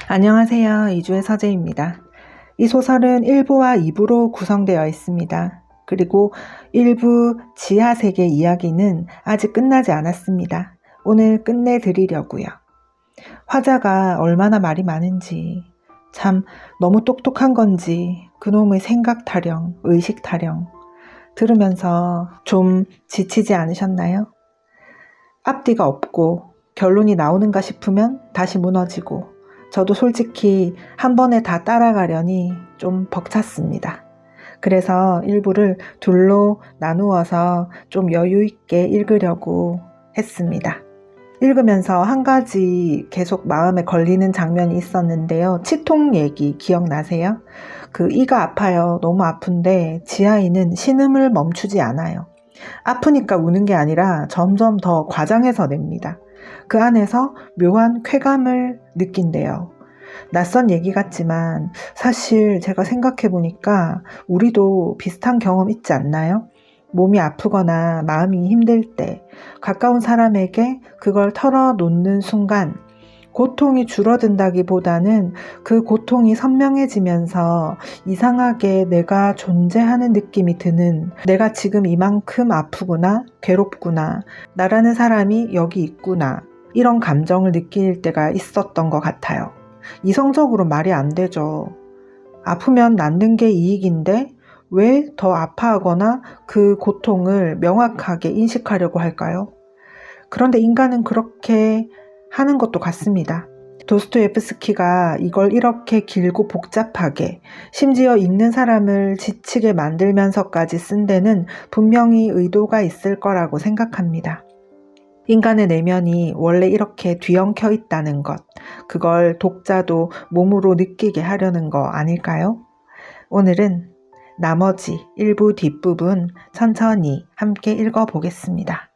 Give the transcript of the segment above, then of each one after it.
안녕하세요. 이주의 서재입니다. 이 소설은 1부와 2부로 구성되어 있습니다. 그리고 1부 지하세계 이야기는 아직 끝나지 않았습니다. 오늘 끝내드리려고요. 화자가 얼마나 말이 많은지, 참 너무 똑똑한 건지 그놈의 생각 타령, 의식 타령 들으면서 좀 지치지 않으셨나요? 앞뒤가 없고 결론이 나오는가 싶으면 다시 무너지고, 저도 솔직히 한 번에 다 따라가려니 좀 벅찼습니다. 그래서 일부를 둘로 나누어서 좀 여유 있게 읽으려고 했습니다. 읽으면서 한 가지 계속 마음에 걸리는 장면이 있었는데요. 치통 얘기 기억나세요? 이가 아파요. 너무 아픈데 지아이는 신음을 멈추지 않아요. 아프니까 우는 게 아니라 점점 더 과장해서 냅니다. 그 안에서 묘한 쾌감을 느낀대요. 낯선 얘기 같지만 사실 제가 생각해보니까 우리도 비슷한 경험 있지 않나요? 몸이 아프거나 마음이 힘들 때 가까운 사람에게 그걸 털어놓는 순간 고통이 줄어든다기보다는 그 고통이 선명해지면서 이상하게 내가 존재하는 느낌이 드는, 내가 지금 이만큼 아프구나, 괴롭구나, 나라는 사람이 여기 있구나, 이런 감정을 느낄 때가 있었던 것 같아요. 이성적으로 말이 안 되죠. 아프면 낫는 게 이익인데 왜 더 아파하거나 그 고통을 명확하게 인식하려고 할까요? 그런데 인간은 그렇게 하는 것도 같습니다. 도스토옙스키가 이걸 이렇게 길고 복잡하게, 심지어 읽는 사람을 지치게 만들면서까지 쓴 데는 분명히 의도가 있을 거라고 생각합니다. 인간의 내면이 원래 이렇게 뒤엉켜 있다는 것, 그걸 독자도 몸으로 느끼게 하려는 거 아닐까요? 오늘은 나머지 일부 뒷부분 천천히 함께 읽어보겠습니다.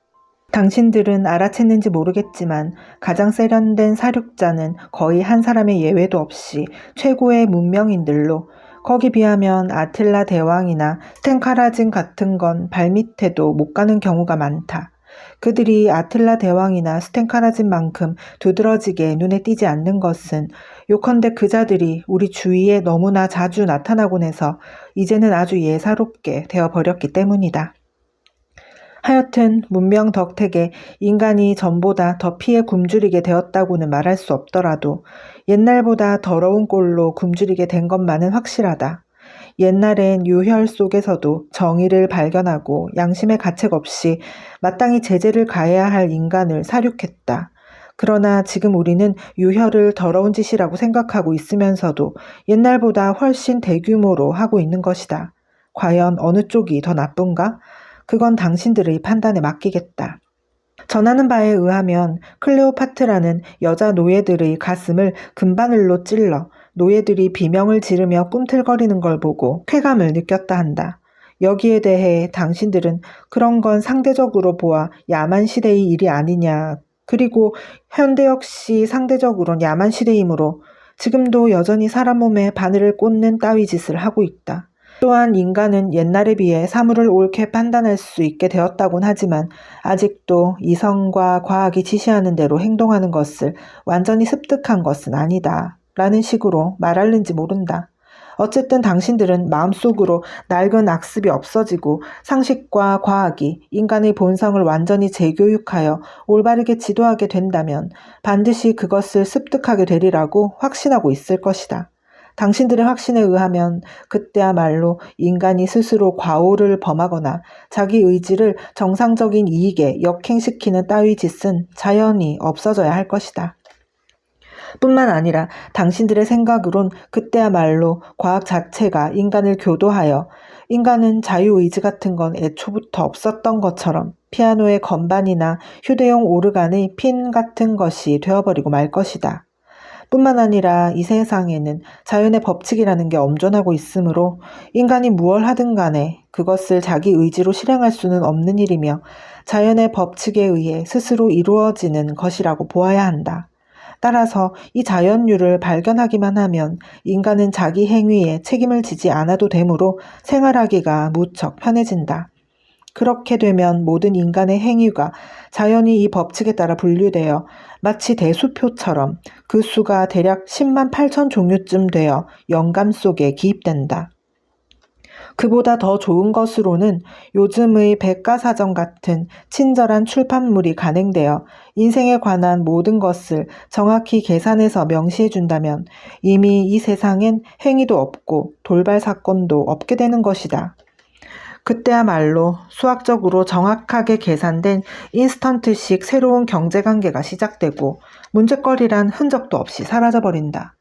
당신들은 알아챘는지 모르겠지만 가장 세련된 사륙자는 거의 한 사람의 예외도 없이 최고의 문명인들로, 거기 비하면 아틸라 대왕이나 스텐카라진 같은 건 발밑에도 못 가는 경우가 많다. 그들이 아틸라 대왕이나 스텐카라진만큼 두드러지게 눈에 띄지 않는 것은 요컨대 그자들이 우리 주위에 너무나 자주 나타나곤 해서 이제는 아주 예사롭게 되어버렸기 때문이다. 하여튼 문명 덕택에 인간이 전보다 더 피에 굶주리게 되었다고는 말할 수 없더라도 옛날보다 더러운 꼴로 굶주리게 된 것만은 확실하다. 옛날엔 유혈 속에서도 정의를 발견하고 양심의 가책 없이 마땅히 제재를 가해야 할 인간을 사륙했다. 그러나 지금 우리는 유혈을 더러운 짓이라고 생각하고 있으면서도 옛날보다 훨씬 대규모로 하고 있는 것이다. 과연 어느 쪽이 더 나쁜가? 그건 당신들의 판단에 맡기겠다. 전하는 바에 의하면 클레오파트라는 여자 노예들의 가슴을 금바늘로 찔러 노예들이 비명을 지르며 꿈틀거리는 걸 보고 쾌감을 느꼈다 한다. 여기에 대해 당신들은 그런 건 상대적으로 보아 야만 시대의 일이 아니냐, 그리고 현대 역시 상대적으론 야만 시대이므로 지금도 여전히 사람 몸에 바늘을 꽂는 따위 짓을 하고 있다. 또한 인간은 옛날에 비해 사물을 옳게 판단할 수 있게 되었다곤 하지만 아직도 이성과 과학이 지시하는 대로 행동하는 것을 완전히 습득한 것은 아니다 라는 식으로 말하는지 모른다. 어쨌든 당신들은 마음속으로 낡은 악습이 없어지고 상식과 과학이 인간의 본성을 완전히 재교육하여 올바르게 지도하게 된다면 반드시 그것을 습득하게 되리라고 확신하고 있을 것이다. 당신들의 확신에 의하면 그때야말로 인간이 스스로 과오를 범하거나 자기 의지를 정상적인 이익에 역행시키는 따위 짓은 자연히 없어져야 할 것이다. 뿐만 아니라 당신들의 생각으론 그때야말로 과학 자체가 인간을 교도하여 인간은 자유의지 같은 건 애초부터 없었던 것처럼 피아노의 건반이나 휴대용 오르간의 핀 같은 것이 되어버리고 말 것이다. 뿐만 아니라 이 세상에는 자연의 법칙이라는 게 엄존하고 있으므로 인간이 무얼 하든 간에 그것을 자기 의지로 실행할 수는 없는 일이며 자연의 법칙에 의해 스스로 이루어지는 것이라고 보아야 한다. 따라서 이 자연률을 발견하기만 하면 인간은 자기 행위에 책임을 지지 않아도 되므로 생활하기가 무척 편해진다. 그렇게 되면 모든 인간의 행위가 자연히 이 법칙에 따라 분류되어 마치 대수표처럼 그 수가 대략 10만 8천 종류쯤 되어 영감 속에 기입된다. 그보다 더 좋은 것으로는 요즘의 백과사전 같은 친절한 출판물이 간행되어 인생에 관한 모든 것을 정확히 계산해서 명시해준다면 이미 이 세상엔 행위도 없고 돌발 사건도 없게 되는 것이다. 그때야말로 수학적으로 정확하게 계산된 인스턴트식 새로운 경제관계가 시작되고 문제거리란 흔적도 없이 사라져버린다.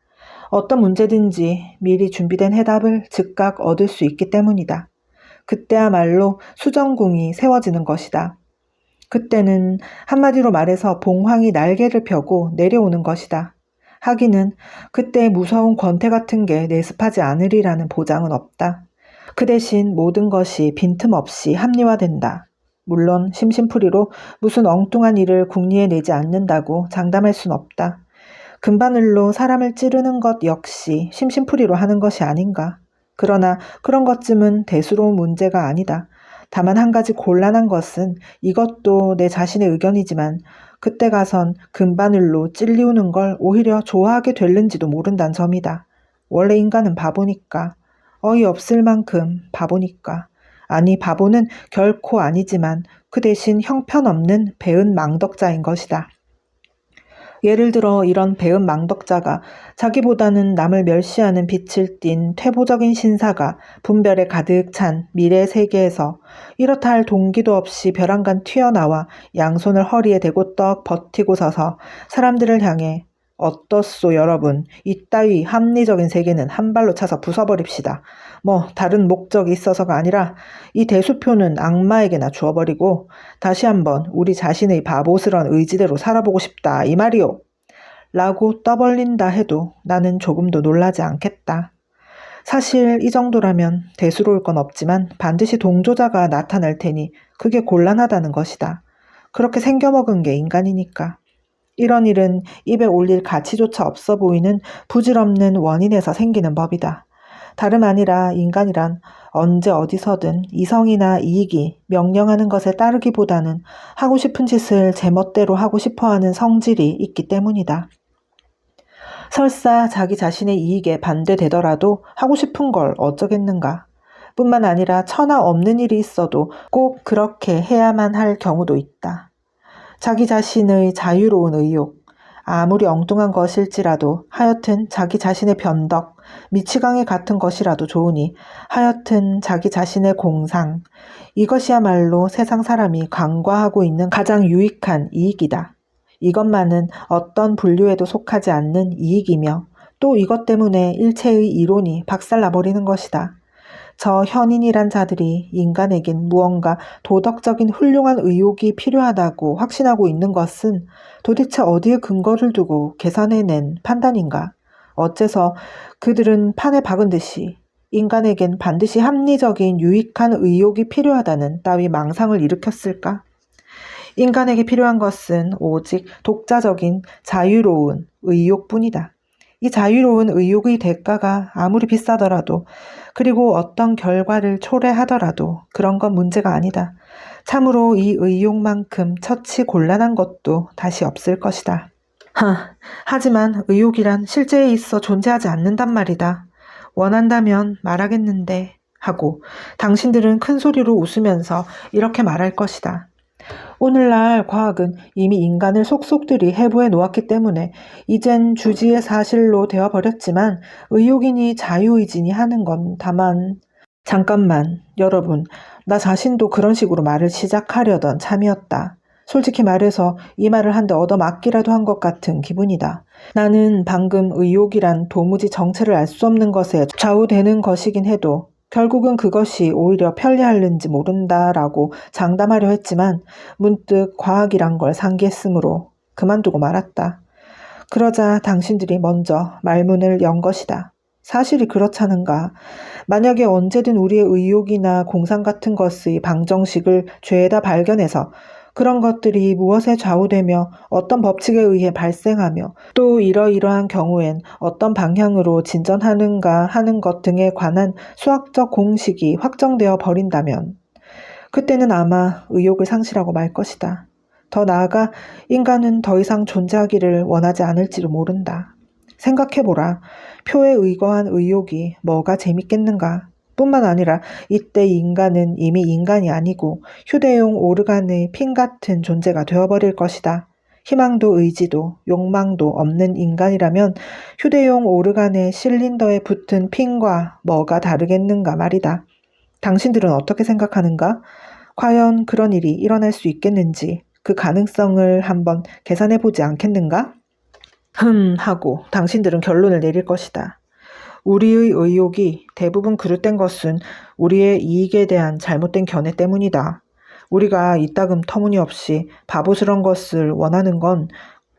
어떤 문제든지 미리 준비된 해답을 즉각 얻을 수 있기 때문이다. 그때야말로 수정궁이 세워지는 것이다. 그때는 한마디로 말해서 봉황이 날개를 펴고 내려오는 것이다. 하기는 그때 무서운 권태 같은 게 내습하지 않으리라는 보장은 없다. 그 대신 모든 것이 빈틈없이 합리화된다. 물론 심심풀이로 무슨 엉뚱한 일을 궁리해 내지 않는다고 장담할 순 없다. 금바늘로 사람을 찌르는 것 역시 심심풀이로 하는 것이 아닌가. 그러나 그런 것쯤은 대수로운 문제가 아니다. 다만 한 가지 곤란한 것은 이것도 내 자신의 의견이지만 그때 가선 금바늘로 찔리우는 걸 오히려 좋아하게 될는지도 모른다는 점이다. 원래 인간은 바보니까. 어이없을 만큼 바보니까. 아니 바보는 결코 아니지만 그 대신 형편없는 배은 망덕자인 것이다. 예를 들어 이런 배은 망덕자가 자기보다는 남을 멸시하는 빛을 띤 퇴보적인 신사가 분별에 가득 찬 미래 세계에서 이렇다 할 동기도 없이 벼랑간 튀어나와 양손을 허리에 대고 떡 버티고 서서 사람들을 향해 어떻소 여러분, 이따위 합리적인 세계는 한 발로 차서 부숴버립시다. 뭐 다른 목적이 있어서가 아니라 이 대수표는 악마에게나 주어버리고 다시 한번 우리 자신의 바보스런 의지대로 살아보고 싶다 이 말이오. 라고 떠벌린다 해도 나는 조금도 놀라지 않겠다. 사실 이 정도라면 대수로울 건 없지만 반드시 동조자가 나타날 테니 그게 곤란하다는 것이다. 그렇게 생겨먹은 게 인간이니까. 이런 일은 입에 올릴 가치조차 없어 보이는 부질없는 원인에서 생기는 법이다. 다름 아니라 인간이란 언제 어디서든 이성이나 이익이 명령하는 것에 따르기보다는 하고 싶은 짓을 제멋대로 하고 싶어하는 성질이 있기 때문이다. 설사 자기 자신의 이익에 반대되더라도 하고 싶은 걸 어쩌겠는가. 뿐만 아니라 천하 없는 일이 있어도 꼭 그렇게 해야만 할 경우도 있다. 자기 자신의 자유로운 의욕, 아무리 엉뚱한 것일지라도 하여튼 자기 자신의 변덕, 미치광이 같은 것이라도 좋으니 하여튼 자기 자신의 공상, 이것이야말로 세상 사람이 간과하고 있는 가장 유익한 이익이다. 이것만은 어떤 분류에도 속하지 않는 이익이며 또 이것 때문에 일체의 이론이 박살나버리는 것이다. 저 현인이란 자들이 인간에겐 무언가 도덕적인 훌륭한 의욕이 필요하다고 확신하고 있는 것은 도대체 어디에 근거를 두고 계산해낸 판단인가? 어째서 그들은 판에 박은 듯이 인간에겐 반드시 합리적인 유익한 의욕이 필요하다는 따위 망상을 일으켰을까? 인간에게 필요한 것은 오직 독자적인 자유로운 의욕뿐이다. 이 자유로운 의욕의 대가가 아무리 비싸더라도 그리고 어떤 결과를 초래하더라도 그런 건 문제가 아니다. 참으로 이 의욕만큼 처치 곤란한 것도 다시 없을 것이다. 하지만 의욕이란 실제에 있어 존재하지 않는단 말이다. 원한다면 말하겠는데 하고 당신들은 큰 소리로 웃으면서 이렇게 말할 것이다. 오늘날 과학은 이미 인간을 속속들이 해부해 놓았기 때문에 이젠 주지의 사실로 되어버렸지만 의욕이니 자유의지니 하는 건 다만 잠깐만 여러분 나 자신도 그런 식으로 말을 시작하려던 참이었다. 솔직히 말해서 이 말을 한데 얻어맞기라도 한 것 같은 기분이다. 나는 방금 의욕이란 도무지 정체를 알 수 없는 것에 좌우되는 것이긴 해도 결국은 그것이 오히려 편리할는지 모른다라고 장담하려 했지만 문득 과학이란 걸 상기했으므로 그만두고 말았다. 그러자 당신들이 먼저 말문을 연 것이다. 사실이 그렇다는가. 만약에 언제든 우리의 의욕이나 공상 같은 것의 방정식을 죄에다 발견해서 그런 것들이 무엇에 좌우되며 어떤 법칙에 의해 발생하며 또 이러이러한 경우엔 어떤 방향으로 진전하는가 하는 것 등에 관한 수학적 공식이 확정되어 버린다면 그때는 아마 의욕을 상실하고 말 것이다. 더 나아가 인간은 더 이상 존재하기를 원하지 않을지도 모른다. 생각해보라. 표에 의거한 의욕이 뭐가 재밌겠는가? 뿐만 아니라 이때 인간은 이미 인간이 아니고 휴대용 오르간의 핀 같은 존재가 되어버릴 것이다. 희망도 의지도 욕망도 없는 인간이라면 휴대용 오르간의 실린더에 붙은 핀과 뭐가 다르겠는가 말이다. 당신들은 어떻게 생각하는가? 과연 그런 일이 일어날 수 있겠는지 그 가능성을 한번 계산해 보지 않겠는가? 하고 당신들은 결론을 내릴 것이다. 우리의 의욕이 대부분 그릇된 것은 우리의 이익에 대한 잘못된 견해 때문이다. 우리가 이따금 터무니없이 바보스런 것을 원하는 건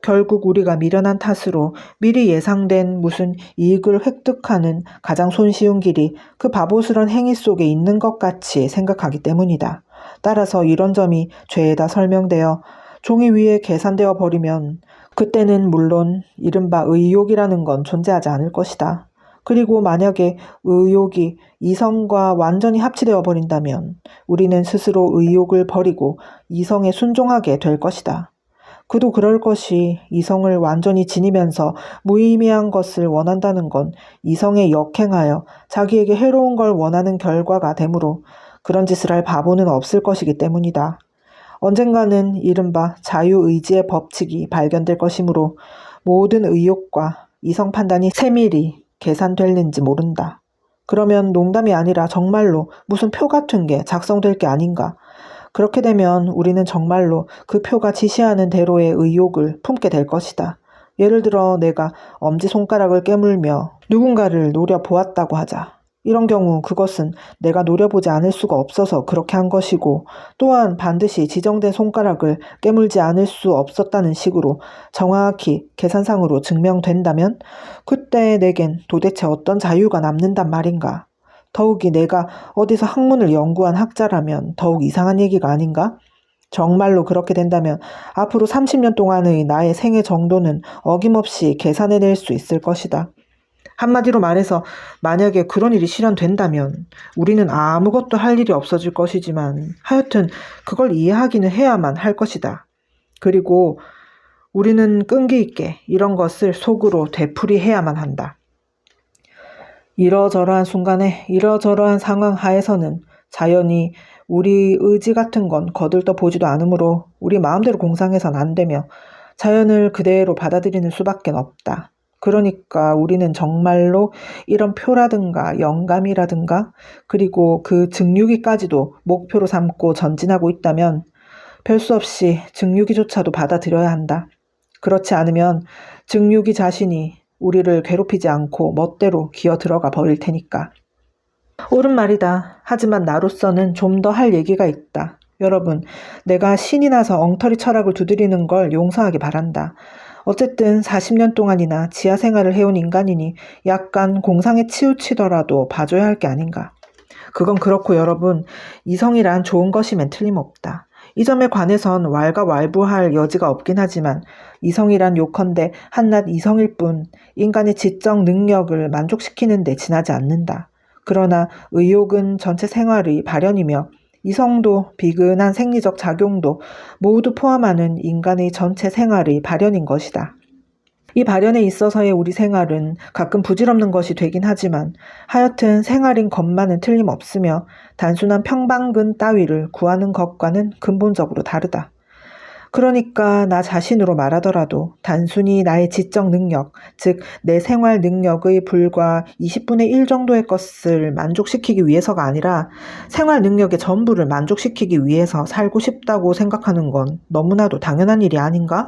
결국 우리가 미련한 탓으로 미리 예상된 무슨 이익을 획득하는 가장 손쉬운 길이 그 바보스런 행위 속에 있는 것 같이 생각하기 때문이다. 따라서 이런 점이 죄에다 설명되어 종이 위에 계산되어 버리면 그때는 물론 이른바 의욕이라는 건 존재하지 않을 것이다. 그리고 만약에 의욕이 이성과 완전히 합치되어 버린다면 우리는 스스로 의욕을 버리고 이성에 순종하게 될 것이다. 그도 그럴 것이 이성을 완전히 지니면서 무의미한 것을 원한다는 건 이성에 역행하여 자기에게 해로운 걸 원하는 결과가 되므로 그런 짓을 할 바보는 없을 것이기 때문이다. 언젠가는 이른바 자유의지의 법칙이 발견될 것이므로 모든 의욕과 이성 판단이 세밀히 계산됐는지 모른다. 그러면 농담이 아니라 정말로 무슨 표 같은 게 작성될 게 아닌가. 그렇게 되면 우리는 정말로 그 표가 지시하는 대로의 의욕을 품게 될 것이다. 예를 들어 내가 엄지손가락을 깨물며 누군가를 노려보았다고 하자. 이런 경우 그것은 내가 노려보지 않을 수가 없어서 그렇게 한 것이고 또한 반드시 지정된 손가락을 깨물지 않을 수 없었다는 식으로 정확히 계산상으로 증명된다면 그때 내겐 도대체 어떤 자유가 남는단 말인가? 더욱이 내가 어디서 학문을 연구한 학자라면 더욱 이상한 얘기가 아닌가? 정말로 그렇게 된다면 앞으로 30년 동안의 나의 생애 정도는 어김없이 계산해낼 수 있을 것이다. 한마디로 말해서 만약에 그런 일이 실현된다면 우리는 아무것도 할 일이 없어질 것이지만 하여튼 그걸 이해하기는 해야만 할 것이다. 그리고 우리는 끈기 있게 이런 것을 속으로 되풀이해야만 한다. 이러저러한 순간에 이러저러한 상황 하에서는 자연히 우리 의지 같은 건 거들떠 보지도 않으므로 우리 마음대로 공상해선 안 되며 자연을 그대로 받아들이는 수밖에 없다. 그러니까 우리는 정말로 이런 표라든가 영감이라든가 그리고 그 증류기까지도 목표로 삼고 전진하고 있다면 별 수 없이 증류기조차도 받아들여야 한다. 그렇지 않으면 증류기 자신이 우리를 괴롭히지 않고 멋대로 기어 들어가 버릴 테니까. 옳은 말이다. 하지만 나로서는 좀 더 할 얘기가 있다. 여러분, 내가 신이 나서 엉터리 철학을 두드리는 걸 용서하기 바란다. 어쨌든 40년 동안이나 지하 생활을 해온 인간이니 약간 공상에 치우치더라도 봐줘야 할 게 아닌가. 그건 그렇고 여러분, 이성이란 좋은 것이면 틀림없다. 이 점에 관해선 왈가왈부할 여지가 없긴 하지만 이성이란 요컨대 한낱 이성일 뿐 인간의 지적 능력을 만족시키는 데 지나지 않는다. 그러나 의욕은 전체 생활의 발현이며 이성도 비근한 생리적 작용도 모두 포함하는 인간의 전체 생활의 발현인 것이다. 이 발현에 있어서의 우리 생활은 가끔 부질없는 것이 되긴 하지만 하여튼 생활인 것만은 틀림없으며 단순한 평방근 따위를 구하는 것과는 근본적으로 다르다. 그러니까 나 자신으로 말하더라도 단순히 나의 지적 능력, 즉 내 생활 능력의 불과 20분의 1 정도의 것을 만족시키기 위해서가 아니라 생활 능력의 전부를 만족시키기 위해서 살고 싶다고 생각하는 건 너무나도 당연한 일이 아닌가?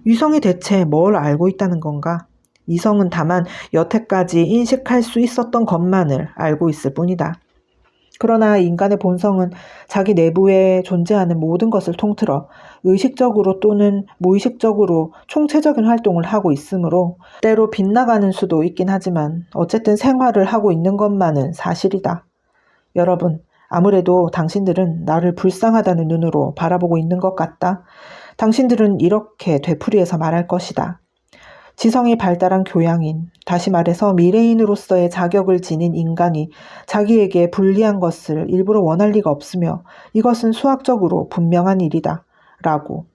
이성이 대체 뭘 알고 있다는 건가? 이성은 다만 여태까지 인식할 수 있었던 것만을 알고 있을 뿐이다. 그러나 인간의 본성은 자기 내부에 존재하는 모든 것을 통틀어 의식적으로 또는 무의식적으로 총체적인 활동을 하고 있으므로 때로 빗나가는 수도 있긴 하지만 어쨌든 생활을 하고 있는 것만은 사실이다. 여러분, 아무래도 당신들은 나를 불쌍하다는 눈으로 바라보고 있는 것 같다. 당신들은 이렇게 되풀이해서 말할 것이다. 지성이 발달한 교양인, 다시 말해서 미래인으로서의 자격을 지닌 인간이 자기에게 불리한 것을 일부러 원할 리가 없으며 이것은 수학적으로 분명한 일이다. 라고.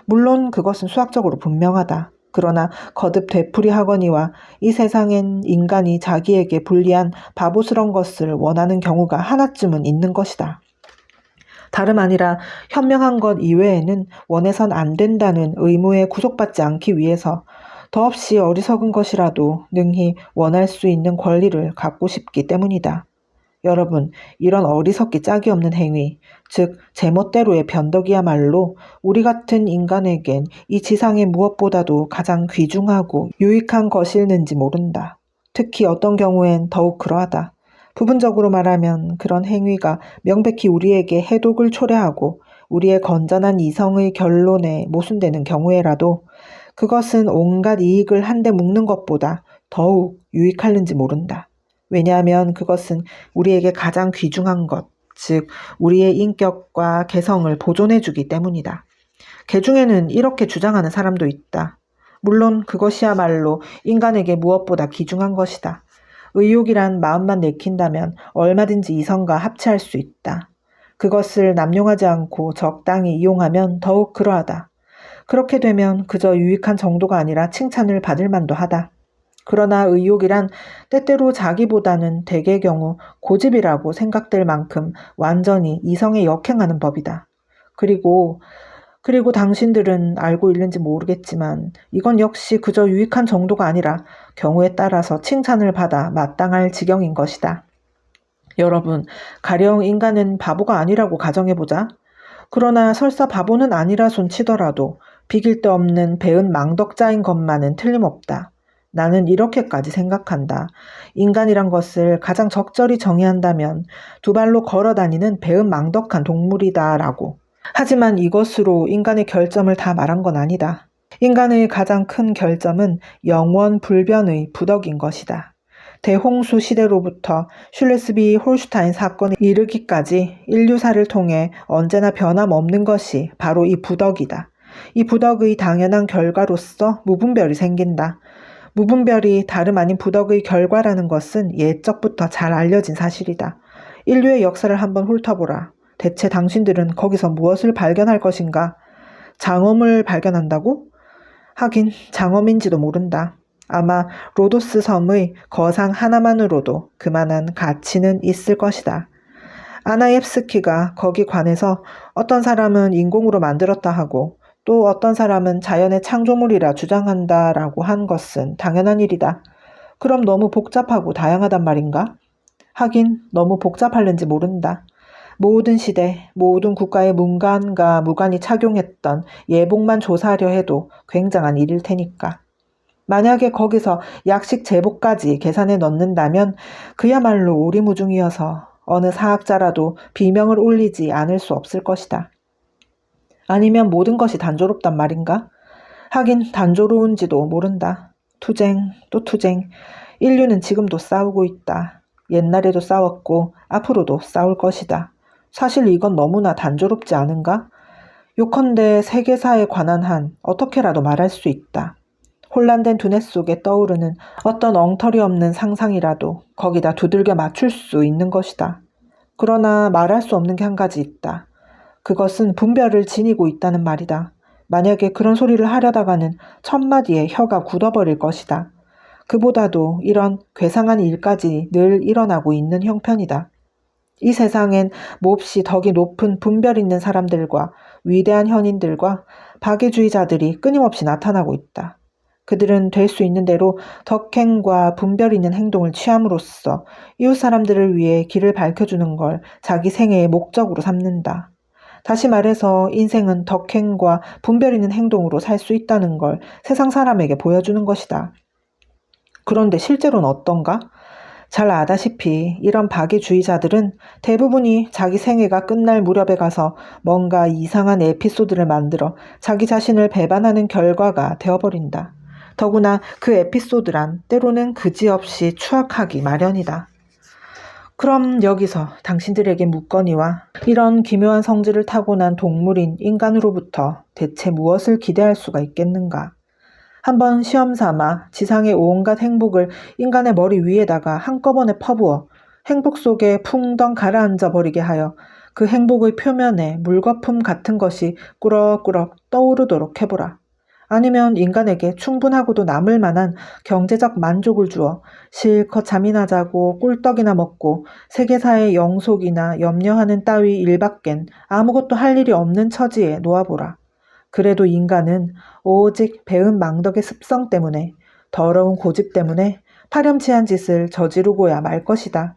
물론 그것은 수학적으로 분명하다. 그러나 거듭 되풀이하거니와 이 세상엔 인간이 자기에게 불리한 바보스런 것을 원하는 경우가 하나쯤은 있는 것이다. 다름 아니라 현명한 것 이외에는 원해선 안 된다는 의무에 구속받지 않기 위해서 더없이 어리석은 것이라도 능히 원할 수 있는 권리를 갖고 싶기 때문이다. 여러분, 이런 어리석기 짝이 없는 행위, 즉 제멋대로의 변덕이야말로 우리 같은 인간에겐 이 지상의 무엇보다도 가장 귀중하고 유익한 것일는지 모른다. 특히 어떤 경우엔 더욱 그러하다. 부분적으로 말하면 그런 행위가 명백히 우리에게 해독을 초래하고 우리의 건전한 이성의 결론에 모순되는 경우에라도 그것은 온갖 이익을 한데 묶는 것보다 더욱 유익할는지 모른다. 왜냐하면 그것은 우리에게 가장 귀중한 것, 즉 우리의 인격과 개성을 보존해주기 때문이다. 개중에는 이렇게 주장하는 사람도 있다. 물론 그것이야말로 인간에게 무엇보다 귀중한 것이다. 의욕이란 마음만 내킨다면 얼마든지 이성과 합치할 수 있다. 그것을 남용하지 않고 적당히 이용하면 더욱 그러하다. 그렇게 되면 그저 유익한 정도가 아니라 칭찬을 받을 만도 하다. 그러나 의욕이란 때때로 자기보다는 대개 경우 고집이라고 생각될 만큼 완전히 이성에 역행하는 법이다. 그리고 당신들은 알고 있는지 모르겠지만 이건 역시 그저 유익한 정도가 아니라 경우에 따라서 칭찬을 받아 마땅할 지경인 것이다. 여러분, 가령 인간은 바보가 아니라고 가정해보자. 그러나 설사 바보는 아니라 손치더라도 비길 데 없는 배은 망덕자인 것만은 틀림없다. 나는 이렇게까지 생각한다. 인간이란 것을 가장 적절히 정의한다면 두 발로 걸어다니는 배은 망덕한 동물이다라고. 하지만 이것으로 인간의 결점을 다 말한 건 아니다. 인간의 가장 큰 결점은 영원 불변의 부덕인 것이다. 대홍수 시대로부터 슐레스비 홀슈타인 사건에 이르기까지 인류사를 통해 언제나 변함없는 것이 바로 이 부덕이다. 이 부덕의 당연한 결과로서 무분별이 생긴다. 무분별이 다름 아닌 부덕의 결과라는 것은 예적부터 잘 알려진 사실이다. 인류의 역사를 한번 훑어보라. 대체 당신들은 거기서 무엇을 발견할 것인가? 장엄을 발견한다고? 하긴 장엄인지도 모른다. 아마 로도스 섬의 거상 하나만으로도 그만한 가치는 있을 것이다. 아나옙스키가 거기 관해서 어떤 사람은 인공으로 만들었다 하고 또 어떤 사람은 자연의 창조물이라 주장한다라고 한 것은 당연한 일이다. 그럼 너무 복잡하고 다양하단 말인가? 하긴 너무 복잡할는지 모른다. 모든 시대, 모든 국가의 문관과 무관이 착용했던 예복만 조사하려 해도 굉장한 일일 테니까. 만약에 거기서 약식 제복까지 계산에 넣는다면 그야말로 오리무중이어서 어느 사학자라도 비명을 올리지 않을 수 없을 것이다. 아니면 모든 것이 단조롭단 말인가? 하긴 단조로운지도 모른다. 투쟁, 또 투쟁. 인류는 지금도 싸우고 있다. 옛날에도 싸웠고 앞으로도 싸울 것이다. 사실 이건 너무나 단조롭지 않은가? 요컨대 세계사에 관한 한 어떻게라도 말할 수 있다. 혼란된 두뇌 속에 떠오르는 어떤 엉터리 없는 상상이라도 거기다 두들겨 맞출 수 있는 것이다. 그러나 말할 수 없는 게 한 가지 있다. 그것은 분별을 지니고 있다는 말이다. 만약에 그런 소리를 하려다가는 첫마디에 혀가 굳어버릴 것이다. 그보다도 이런 괴상한 일까지 늘 일어나고 있는 형편이다. 이 세상엔 몹시 덕이 높은 분별 있는 사람들과 위대한 현인들과 박애주의자들이 끊임없이 나타나고 있다. 그들은 될 수 있는 대로 덕행과 분별 있는 행동을 취함으로써 이웃 사람들을 위해 길을 밝혀주는 걸 자기 생애의 목적으로 삼는다. 다시 말해서 인생은 덕행과 분별 있는 행동으로 살 수 있다는 걸 세상 사람에게 보여주는 것이다. 그런데 실제로는 어떤가? 잘 아다시피 이런 박애주의자들은 대부분이 자기 생애가 끝날 무렵에 가서 뭔가 이상한 에피소드를 만들어 자기 자신을 배반하는 결과가 되어버린다. 더구나 그 에피소드란 때로는 그지없이 추악하기 마련이다. 그럼 여기서 당신들에게 묻거니와 이런 기묘한 성질을 타고난 동물인 인간으로부터 대체 무엇을 기대할 수가 있겠는가? 한번 시험 삼아 지상의 온갖 행복을 인간의 머리 위에다가 한꺼번에 퍼부어 행복 속에 풍덩 가라앉아 버리게 하여 그 행복의 표면에 물거품 같은 것이 꾸럭꾸럭 떠오르도록 해보라. 아니면 인간에게 충분하고도 남을 만한 경제적 만족을 주어 실컷 잠이나 자고 꿀떡이나 먹고 세계사의 영속이나 염려하는 따위 일밖엔 아무것도 할 일이 없는 처지에 놓아보라. 그래도 인간은 오직 배은 망덕의 습성 때문에 더러운 고집 때문에 파렴치한 짓을 저지르고야 말 것이다.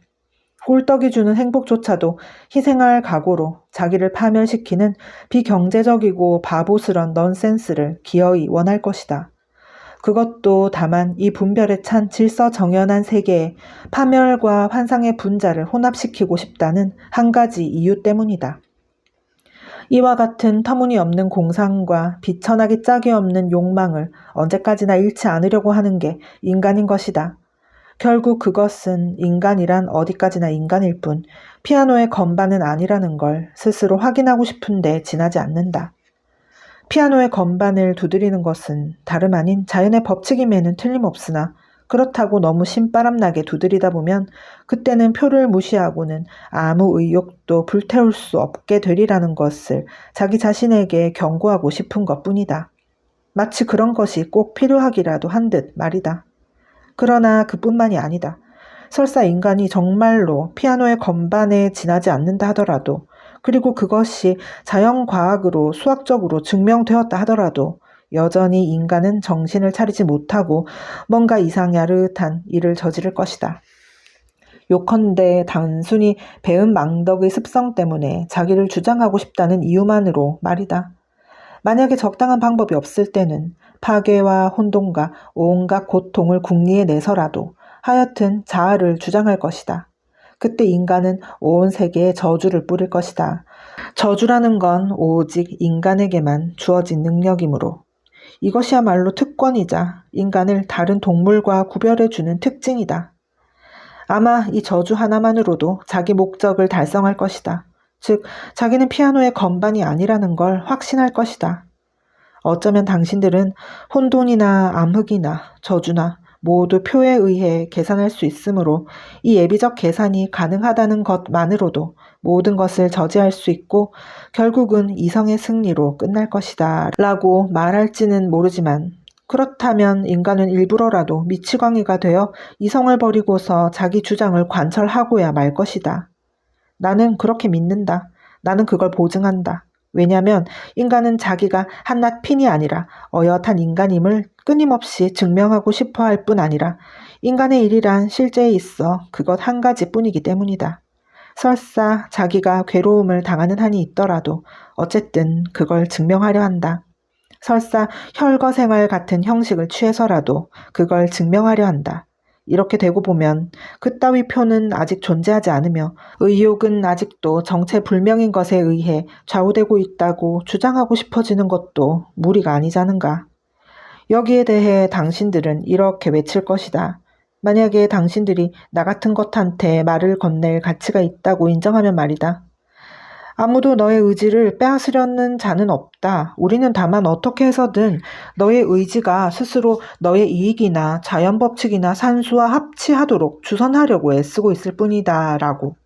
꿀떡이 주는 행복조차도 희생할 각오로 자기를 파멸시키는 비경제적이고 바보스런 넌센스를 기어이 원할 것이다. 그것도 다만 이 분별에 찬 질서정연한 세계에 파멸과 환상의 분자를 혼합시키고 싶다는 한 가지 이유 때문이다. 이와 같은 터무니없는 공상과 비천하기 짝이 없는 욕망을 언제까지나 잃지 않으려고 하는 게 인간인 것이다. 결국 그것은 인간이란 어디까지나 인간일 뿐 피아노의 건반은 아니라는 걸 스스로 확인하고 싶은데 지나지 않는다. 피아노의 건반을 두드리는 것은 다름 아닌 자연의 법칙임에는 틀림없으나 그렇다고 너무 신바람나게 두드리다 보면 그때는 표를 무시하고는 아무 의욕도 불태울 수 없게 되리라는 것을 자기 자신에게 경고하고 싶은 것뿐이다. 마치 그런 것이 꼭 필요하기라도 한 듯 말이다. 그러나 그뿐만이 아니다. 설사 인간이 정말로 피아노의 건반에 지나지 않는다 하더라도, 그리고 그것이 자연과학으로 수학적으로 증명되었다 하더라도 여전히 인간은 정신을 차리지 못하고 뭔가 이상야릇한 일을 저지를 것이다. 요컨대 단순히 배은 망덕의 습성 때문에 자기를 주장하고 싶다는 이유만으로 말이다. 만약에 적당한 방법이 없을 때는 파괴와 혼돈과 온갖 고통을 궁리에 내서라도 하여튼 자아를 주장할 것이다. 그때 인간은 온 세계에 저주를 뿌릴 것이다. 저주라는 건 오직 인간에게만 주어진 능력이므로 이것이야말로 특권이자 인간을 다른 동물과 구별해주는 특징이다. 아마 이 저주 하나만으로도 자기 목적을 달성할 것이다. 즉, 자기는 피아노의 건반이 아니라는 걸 확신할 것이다. 어쩌면 당신들은 혼돈이나 암흑이나 저주나 모두 표에 의해 계산할 수 있으므로 이 예비적 계산이 가능하다는 것만으로도 모든 것을 저지할 수 있고 결국은 이성의 승리로 끝날 것이다 라고 말할지는 모르지만 그렇다면 인간은 일부러라도 미치광이가 되어 이성을 버리고서 자기 주장을 관철하고야 말 것이다. 나는 그렇게 믿는다. 나는 그걸 보증한다. 왜냐하면 인간은 자기가 한낱 핀이 아니라 어엿한 인간임을 끊임없이 증명하고 싶어 할 뿐 아니라 인간의 일이란 실제에 있어 그것 한 가지뿐이기 때문이다. 설사 자기가 괴로움을 당하는 한이 있더라도 어쨌든 그걸 증명하려 한다. 설사 혈거생활 같은 형식을 취해서라도 그걸 증명하려 한다. 이렇게 되고 보면 그따위 표는 아직 존재하지 않으며 의욕은 아직도 정체불명인 것에 의해 좌우되고 있다고 주장하고 싶어지는 것도 무리가 아니자는가. 여기에 대해 당신들은 이렇게 외칠 것이다. 만약에 당신들이 나 같은 것한테 말을 건넬 가치가 있다고 인정하면 말이다. 아무도 너의 의지를 빼앗으려는 자는 없다. 우리는 다만 어떻게 해서든 너의 의지가 스스로 너의 이익이나 자연법칙이나 산수와 합치하도록 주선하려고 애쓰고 있을 뿐이다. 라고.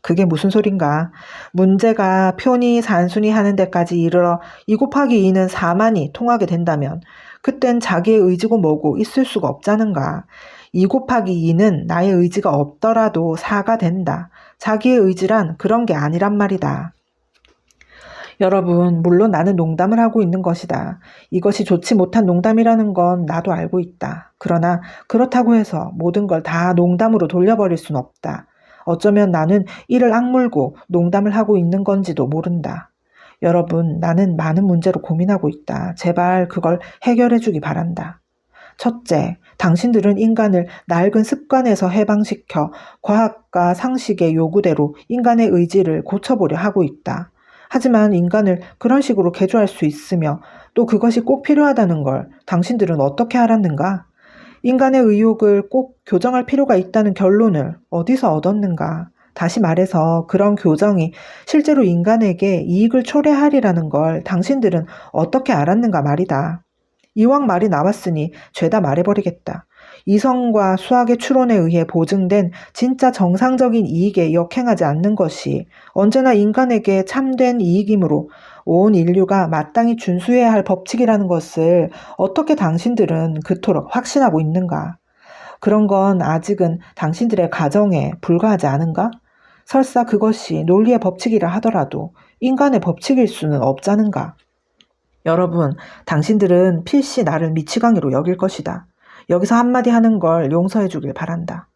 그게 무슨 소린가. 문제가 표니 산수니 하는 데까지 이르러 2 곱하기 2는 4만이 통하게 된다면 그땐 자기의 의지고 뭐고 있을 수가 없자는가. 2 곱하기 2는 나의 의지가 없더라도 4가 된다. 자기의 의지란 그런 게 아니란 말이다. 여러분, 물론 나는 농담을 하고 있는 것이다. 이것이 좋지 못한 농담이라는 건 나도 알고 있다. 그러나 그렇다고 해서 모든 걸 다 농담으로 돌려버릴 순 없다. 어쩌면 나는 이를 악물고 농담을 하고 있는 건지도 모른다. 여러분, 나는 많은 문제로 고민하고 있다. 제발 그걸 해결해 주기 바란다. 첫째, 당신들은 인간을 낡은 습관에서 해방시켜 과학과 상식의 요구대로 인간의 의지를 고쳐보려 하고 있다. 하지만 인간을 그런 식으로 개조할 수 있으며 또 그것이 꼭 필요하다는 걸 당신들은 어떻게 알았는가? 인간의 의욕을 꼭 교정할 필요가 있다는 결론을 어디서 얻었는가? 다시 말해서 그런 교정이 실제로 인간에게 이익을 초래하리라는 걸 당신들은 어떻게 알았는가 말이다. 이왕 말이 나왔으니 죄다 말해버리겠다. 이성과 수학의 추론에 의해 보증된 진짜 정상적인 이익에 역행하지 않는 것이 언제나 인간에게 참된 이익이므로 온 인류가 마땅히 준수해야 할 법칙이라는 것을 어떻게 당신들은 그토록 확신하고 있는가? 그런 건 아직은 당신들의 가정에 불과하지 않은가? 설사 그것이 논리의 법칙이라 하더라도 인간의 법칙일 수는 없자는가? 여러분, 당신들은 필시 나를 미치광이로 여길 것이다. 여기서 한마디 하는 걸 용서해 주길 바란다.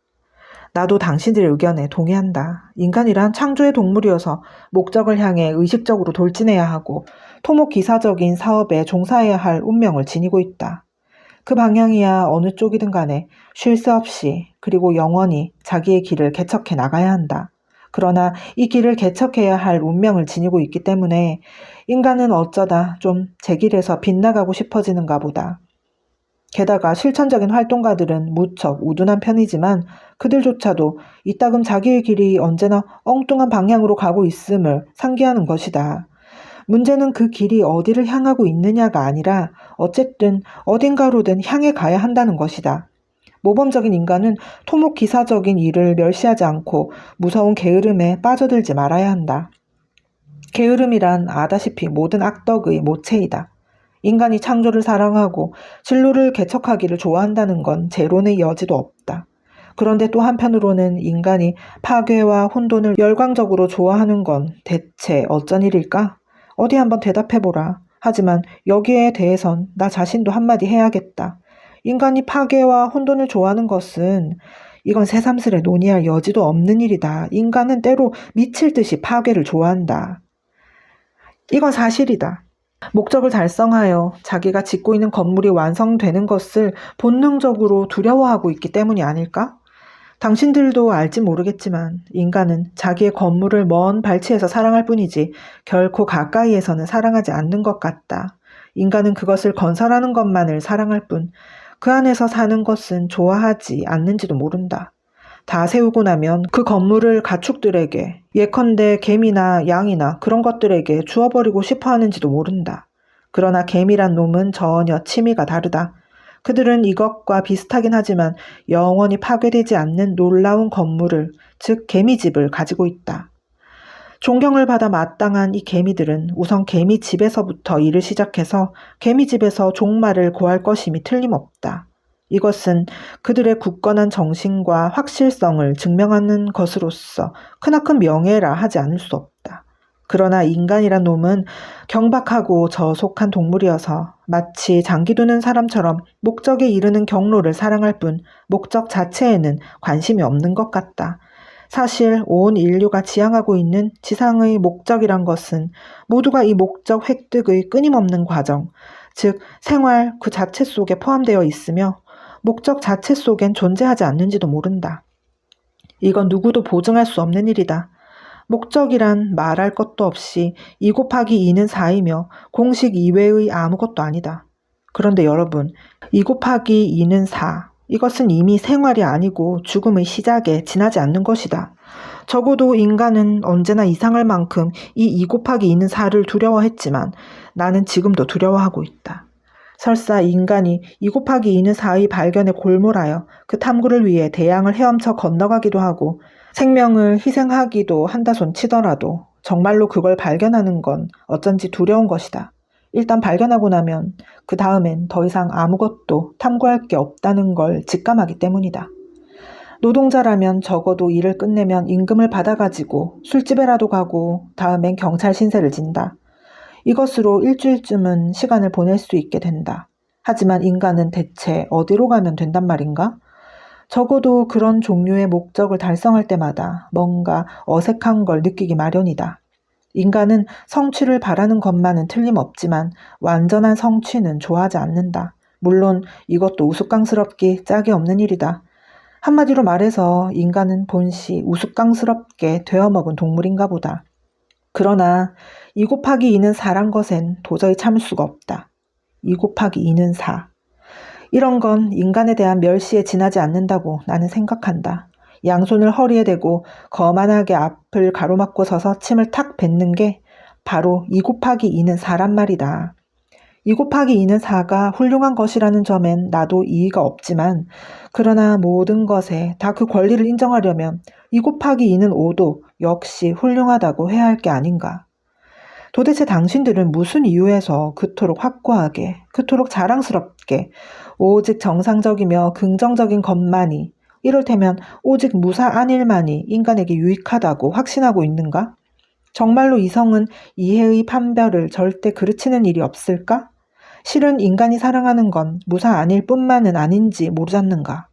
나도 당신들의 의견에 동의한다. 인간이란 창조의 동물이어서 목적을 향해 의식적으로 돌진해야 하고 토목기사적인 사업에 종사해야 할 운명을 지니고 있다. 그 방향이야 어느 쪽이든 간에 쉴 새 없이 그리고 영원히 자기의 길을 개척해 나가야 한다. 그러나 이 길을 개척해야 할 운명을 지니고 있기 때문에 인간은 어쩌다 좀 제 길에서 빗나가고 싶어지는가 보다. 게다가 실천적인 활동가들은 무척 우둔한 편이지만 그들조차도 이따금 자기의 길이 언제나 엉뚱한 방향으로 가고 있음을 상기하는 것이다. 문제는 그 길이 어디를 향하고 있느냐가 아니라 어쨌든 어딘가로든 향해 가야 한다는 것이다. 모범적인 인간은 토목기사적인 일을 멸시하지 않고 무서운 게으름에 빠져들지 말아야 한다. 게으름이란 아다시피 모든 악덕의 모체이다. 인간이 창조를 사랑하고 진로를 개척하기를 좋아한다는 건 재론의 여지도 없다. 그런데 또 한편으로는 인간이 파괴와 혼돈을 열광적으로 좋아하는 건 대체 어쩐 일일까? 어디 한번 대답해보라. 하지만 여기에 대해선 나 자신도 한마디 해야겠다. 인간이 파괴와 혼돈을 좋아하는 것은 이건 새삼스레 논의할 여지도 없는 일이다. 인간은 때로 미칠 듯이 파괴를 좋아한다. 이건 사실이다. 목적을 달성하여 자기가 짓고 있는 건물이 완성되는 것을 본능적으로 두려워하고 있기 때문이 아닐까? 당신들도 알지 모르겠지만 인간은 자기의 건물을 먼 발치에서 사랑할 뿐이지 결코 가까이에서는 사랑하지 않는 것 같다. 인간은 그것을 건설하는 것만을 사랑할 뿐 그 안에서 사는 것은 좋아하지 않는지도 모른다. 다 세우고 나면 그 건물을 가축들에게 예컨대 개미나 양이나 그런 것들에게 주어버리고 싶어 하는지도 모른다. 그러나 개미란 놈은 전혀 취미가 다르다. 그들은 이것과 비슷하긴 하지만 영원히 파괴되지 않는 놀라운 건물을, 즉 개미집을 가지고 있다. 존경을 받아 마땅한 이 개미들은 우선 개미집에서부터 일을 시작해서 개미집에서 종말을 고할 것임이 틀림없다. 이것은 그들의 굳건한 정신과 확실성을 증명하는 것으로서 크나큰 명예라 하지 않을 수 없다. 그러나 인간이란 놈은 경박하고 저속한 동물이어서 마치 장기 두는 사람처럼 목적에 이르는 경로를 사랑할 뿐 목적 자체에는 관심이 없는 것 같다. 사실 온 인류가 지향하고 있는 지상의 목적이란 것은 모두가 이 목적 획득의 끊임없는 과정, 즉 생활 그 자체 속에 포함되어 있으며 목적 자체 속엔 존재하지 않는지도 모른다. 이건 누구도 보증할 수 없는 일이다. 목적이란 말할 것도 없이 2 곱하기 2는 4이며 공식 이외의 아무것도 아니다. 그런데 여러분, 2 곱하기 2는 4. 이것은 이미 생활이 아니고 죽음의 시작에 지나지 않는 것이다. 적어도 인간은 언제나 이상할 만큼 이 2 곱하기 2는 4를 두려워했지만 나는 지금도 두려워하고 있다. 설사 인간이 2 곱하기 2는 4의 발견에 골몰하여 그 탐구를 위해 대양을 헤엄쳐 건너가기도 하고 생명을 희생하기도 한다손 치더라도 정말로 그걸 발견하는 건 어쩐지 두려운 것이다. 일단 발견하고 나면 그 다음엔 더 이상 아무것도 탐구할 게 없다는 걸 직감하기 때문이다. 노동자라면 적어도 일을 끝내면 임금을 받아가지고 술집에라도 가고 다음엔 경찰 신세를 진다. 이것으로 일주일쯤은 시간을 보낼 수 있게 된다. 하지만 인간은 대체 어디로 가면 된단 말인가? 적어도 그런 종류의 목적을 달성할 때마다 뭔가 어색한 걸 느끼기 마련이다. 인간은 성취를 바라는 것만은 틀림없지만 완전한 성취는 좋아하지 않는다. 물론 이것도 우스꽝스럽기 짝이 없는 일이다. 한마디로 말해서 인간은 본시 우스꽝스럽게 되어먹은 동물인가 보다. 그러나 2 곱하기 2는 4란 것엔 도저히 참을 수가 없다. 2 곱하기 2는 4. 이런 건 인간에 대한 멸시에 지나지 않는다고 나는 생각한다. 양손을 허리에 대고 거만하게 앞을 가로막고 서서 침을 탁 뱉는 게 바로 2 곱하기 2는 4란 말이다. 2 곱하기 2는 4가 훌륭한 것이라는 점엔 나도 이의가 없지만 그러나 모든 것에 다 그 권리를 인정하려면 2 곱하기 2는 5도 역시 훌륭하다고 해야 할 게 아닌가. 도대체 당신들은 무슨 이유에서 그토록 확고하게, 그토록 자랑스럽게 오직 정상적이며 긍정적인 것만이, 이를테면 오직 무사안일만이 인간에게 유익하다고 확신하고 있는가? 정말로 이성은 이해의 판별을 절대 그르치는 일이 없을까? 실은 인간이 사랑하는 건 무사안일 뿐만은 아닌지 모르잖는가?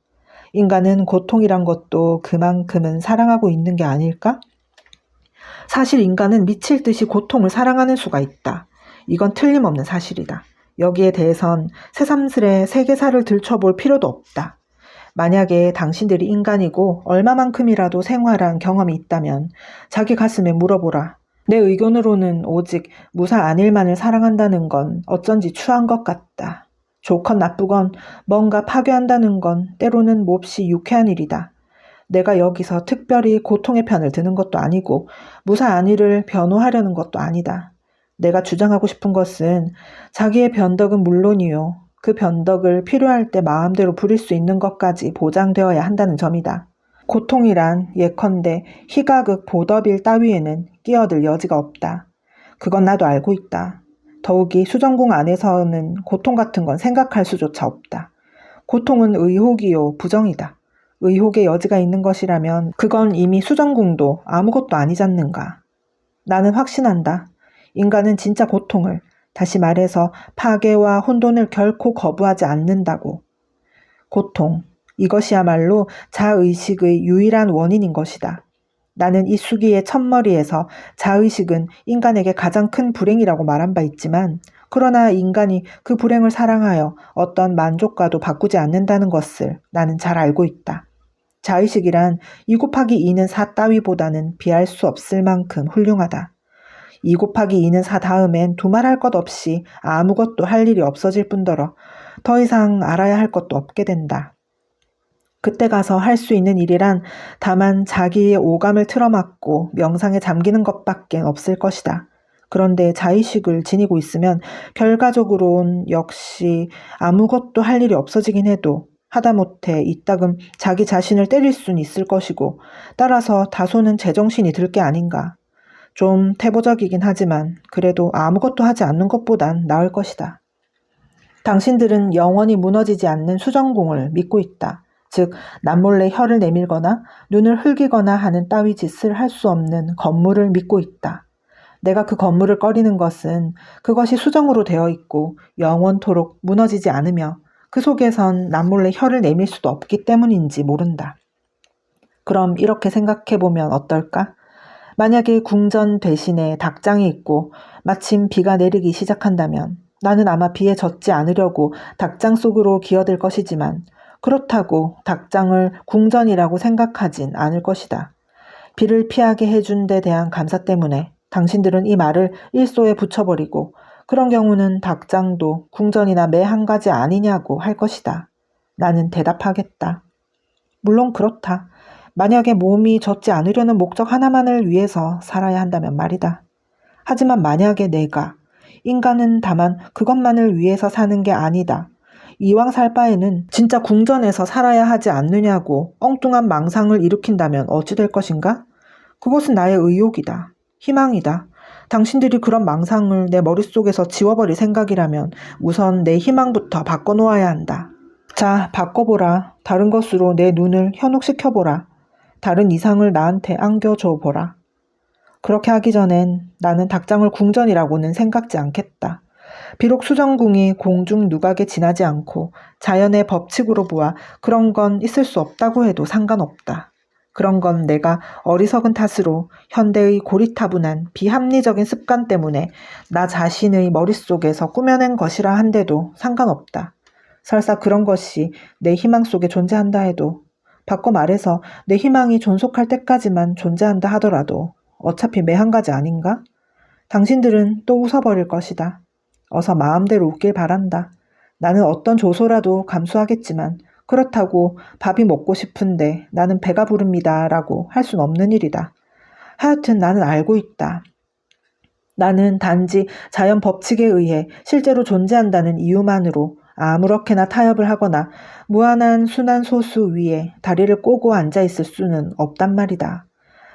인간은 고통이란 것도 그만큼은 사랑하고 있는 게 아닐까? 사실 인간은 미칠 듯이 고통을 사랑하는 수가 있다. 이건 틀림없는 사실이다. 여기에 대해선 새삼스레 세계사를 들춰볼 필요도 없다. 만약에 당신들이 인간이고 얼마만큼이라도 생활한 경험이 있다면 자기 가슴에 물어보라. 내 의견으로는 오직 무사안일만을 사랑한다는 건 어쩐지 추한 것 같다. 좋건 나쁘건 뭔가 파괴한다는 건 때로는 몹시 유쾌한 일이다. 내가 여기서 특별히 고통의 편을 드는 것도 아니고 무사안일을 변호하려는 것도 아니다. 내가 주장하고 싶은 것은 자기의 변덕은 물론이요. 그 변덕을 필요할 때 마음대로 부릴 수 있는 것까지 보장되어야 한다는 점이다. 고통이란 예컨대 희가극 보더빌 따위에는 끼어들 여지가 없다. 그건 나도 알고 있다. 더욱이 수정궁 안에서는 고통 같은 건 생각할 수조차 없다. 고통은 의혹이요 부정이다. 의혹의 여지가 있는 것이라면 그건 이미 수정궁도 아무것도 아니잖는가. 나는 확신한다. 인간은 진짜 고통을, 다시 말해서 파괴와 혼돈을 결코 거부하지 않는다고. 고통, 이것이야말로 자의식의 유일한 원인인 것이다. 나는 이 수기의 첫머리에서 자의식은 인간에게 가장 큰 불행이라고 말한 바 있지만 그러나 인간이 그 불행을 사랑하여 어떤 만족과도 바꾸지 않는다는 것을 나는 잘 알고 있다. 자의식이란 2 곱하기 2는 4 따위보다는 비할 수 없을 만큼 훌륭하다. 2 곱하기 2는 4 다음엔 두말할 것 없이 아무것도 할 일이 없어질 뿐더러 더 이상 알아야 할 것도 없게 된다. 그때 가서 할 수 있는 일이란 다만 자기의 오감을 틀어막고 명상에 잠기는 것밖엔 없을 것이다. 그런데 자의식을 지니고 있으면 결과적으로는 역시 아무것도 할 일이 없어지긴 해도 하다못해 이따금 자기 자신을 때릴 수는 있을 것이고 따라서 다소는 제정신이 들 게 아닌가. 좀 태보적이긴 하지만 그래도 아무것도 하지 않는 것보단 나을 것이다. 당신들은 영원히 무너지지 않는 수정궁을 믿고 있다. 즉 남몰래 혀를 내밀거나 눈을 흘기거나 하는 따위 짓을 할 수 없는 건물을 믿고 있다. 내가 그 건물을 꺼리는 것은 그것이 수정으로 되어 있고 영원토록 무너지지 않으며 그 속에선 남몰래 혀를 내밀 수도 없기 때문인지 모른다. 그럼 이렇게 생각해보면 어떨까? 만약에 궁전 대신에 닭장이 있고 마침 비가 내리기 시작한다면 나는 아마 비에 젖지 않으려고 닭장 속으로 기어들 것이지만 그렇다고 닭장을 궁전이라고 생각하진 않을 것이다. 비를 피하게 해준 데 대한 감사 때문에 당신들은 이 말을 일소에 붙여버리고 그런 경우는 닭장도 궁전이나 매 한 가지 아니냐고 할 것이다. 나는 대답하겠다. 물론 그렇다. 만약에 몸이 젖지 않으려는 목적 하나만을 위해서 살아야 한다면 말이다. 하지만 만약에 인간은 다만 그것만을 위해서 사는 게 아니다. 이왕 살 바에는 진짜 궁전에서 살아야 하지 않느냐고 엉뚱한 망상을 일으킨다면 어찌 될 것인가? 그것은 나의 의욕이다. 희망이다. 당신들이 그런 망상을 내 머릿속에서 지워버릴 생각이라면 우선 내 희망부터 바꿔놓아야 한다. 자, 바꿔보라. 다른 것으로 내 눈을 현혹시켜보라. 다른 이상을 나한테 안겨줘 보라. 그렇게 하기 전엔 나는 닭장을 궁전이라고는 생각지 않겠다. 비록 수정궁이 공중 누각에 지나지 않고 자연의 법칙으로 보아 그런 건 있을 수 없다고 해도 상관없다. 그런 건 내가 어리석은 탓으로 현대의 고리타분한 비합리적인 습관 때문에 나 자신의 머릿속에서 꾸며낸 것이라 한데도 상관없다. 설사 그런 것이 내 희망 속에 존재한다 해도 바꿔 말해서 내 희망이 존속할 때까지만 존재한다 하더라도 어차피 매한 가지 아닌가? 당신들은 또 웃어버릴 것이다. 어서 마음대로 웃길 바란다. 나는 어떤 조소라도 감수하겠지만 그렇다고 밥이 먹고 싶은데 나는 배가 부릅니다 라고 할 순 없는 일이다. 하여튼 나는 알고 있다. 나는 단지 자연 법칙에 의해 실제로 존재한다는 이유만으로 아무렇게나 타협을 하거나 무한한 순환 소수 위에 다리를 꼬고 앉아 있을 수는 없단 말이다.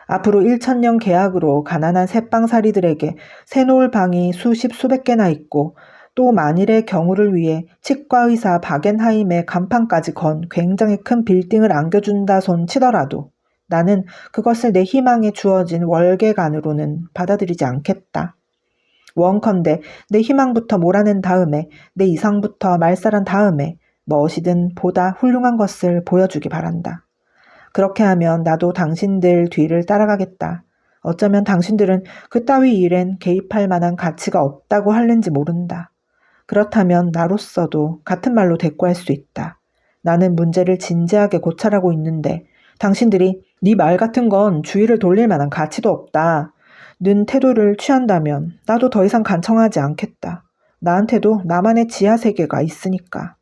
앞으로 1,000년 계약으로 가난한 새빵살이들에게 새놓을 방이 수십 수백 개나 있고 또 만일의 경우를 위해 치과의사 바겐하임의 간판까지 건 굉장히 큰 빌딩을 안겨준다 손 치더라도 나는 그것을 내 희망에 주어진 월계관으로는 받아들이지 않겠다. 원컨대 내 희망부터 몰아낸 다음에 내 이상부터 말살한 다음에 무엇이든 보다 훌륭한 것을 보여주기 바란다. 그렇게 하면 나도 당신들 뒤를 따라가겠다. 어쩌면 당신들은 그따위 일엔 개입할 만한 가치가 없다고 할는지 모른다. 그렇다면 나로서도 같은 말로 대꾸할 수 있다. 나는 문제를 진지하게 고찰하고 있는데 당신들이 네 말 같은 건 주의를 돌릴 만한 가치도 없다. 는 태도를 취한다면 나도 더 이상 간청하지 않겠다. 나한테도 나만의 지하세계가 있으니까.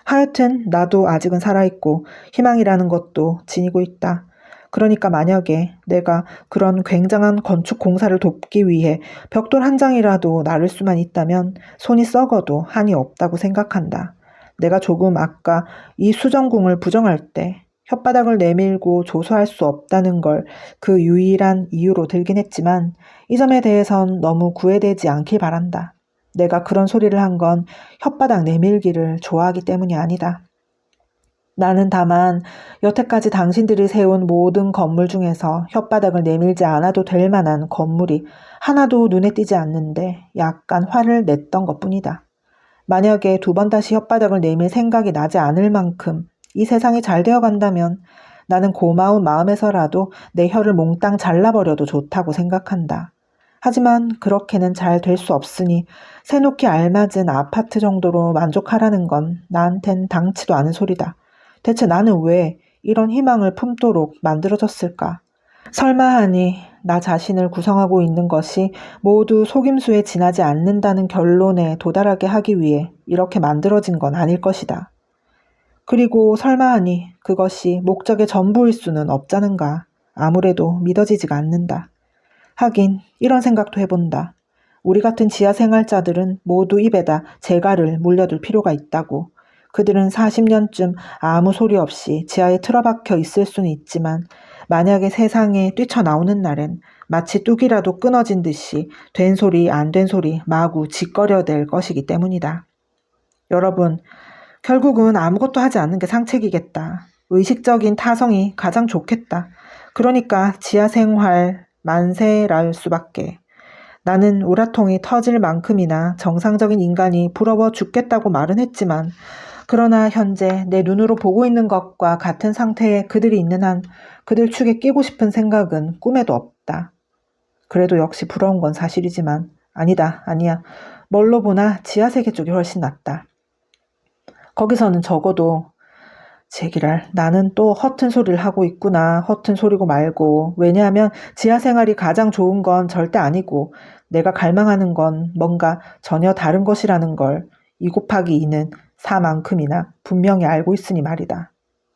하여튼 나도 아직은 살아있고 희망이라는 것도 지니고 있다. 그러니까 만약에 내가 그런 굉장한 건축 공사를 돕기 위해 벽돌 한 장이라도 나를 수만 있다면 손이 썩어도 한이 없다고 생각한다. 내가 조금 아까 이 수정궁을 부정할 때 혓바닥을 내밀고 조소할 수 없다는 걸 그 유일한 이유로 들긴 했지만 이 점에 대해선 너무 구애되지 않길 바란다. 내가 그런 소리를 한 건 혓바닥 내밀기를 좋아하기 때문이 아니다. 나는 다만 여태까지 당신들이 세운 모든 건물 중에서 혓바닥을 내밀지 않아도 될 만한 건물이 하나도 눈에 띄지 않는데 약간 화를 냈던 것뿐이다. 만약에 두 번 다시 혓바닥을 내밀 생각이 나지 않을 만큼 이 세상이 잘 되어간다면 나는 고마운 마음에서라도 내 혀를 몽땅 잘라버려도 좋다고 생각한다. 하지만 그렇게는 잘 될 수 없으니 새놓기 알맞은 아파트 정도로 만족하라는 건 나한텐 당치도 않은 소리다. 대체 나는 왜 이런 희망을 품도록 만들어졌을까? 설마 하니 나 자신을 구성하고 있는 것이 모두 속임수에 지나지 않는다는 결론에 도달하게 하기 위해 이렇게 만들어진 건 아닐 것이다. 그리고 설마 하니 그것이 목적의 전부일 수는 없자는가. 아무래도 믿어지지가 않는다. 하긴 이런 생각도 해본다. 우리 같은 지하 생활자들은 모두 입에다 재갈을 물려둘 필요가 있다고. 그들은 40년쯤 아무 소리 없이 지하에 틀어박혀 있을 수는 있지만 만약에 세상에 뛰쳐나오는 날엔 마치 뚝이라도 끊어진 듯이 된 소리 안 된 소리 마구 짓거려댈 것이기 때문이다. 여러분, 결국은 아무것도 하지 않는 게 상책이겠다. 의식적인 타성이 가장 좋겠다. 그러니까 지하 생활 만세랄 수밖에. 나는 우라통이 터질 만큼이나 정상적인 인간이 부러워 죽겠다고 말은 했지만 그러나 현재 내 눈으로 보고 있는 것과 같은 상태에 그들이 있는 한 그들 축에 끼고 싶은 생각은 꿈에도 없다. 그래도 역시 부러운 건 사실이지만 아니야. 뭘로 보나 지하세계 쪽이 훨씬 낫다. 거기서는 적어도 제기랄 나는 또 허튼 소리를 하고 있구나. 허튼 소리고 말고. 왜냐하면 지하 생활이 가장 좋은 건 절대 아니고 내가 갈망하는 건 뭔가 전혀 다른 것이라는 걸 2 곱하기 2는 4만큼이나 분명히 알고 있으니 말이다.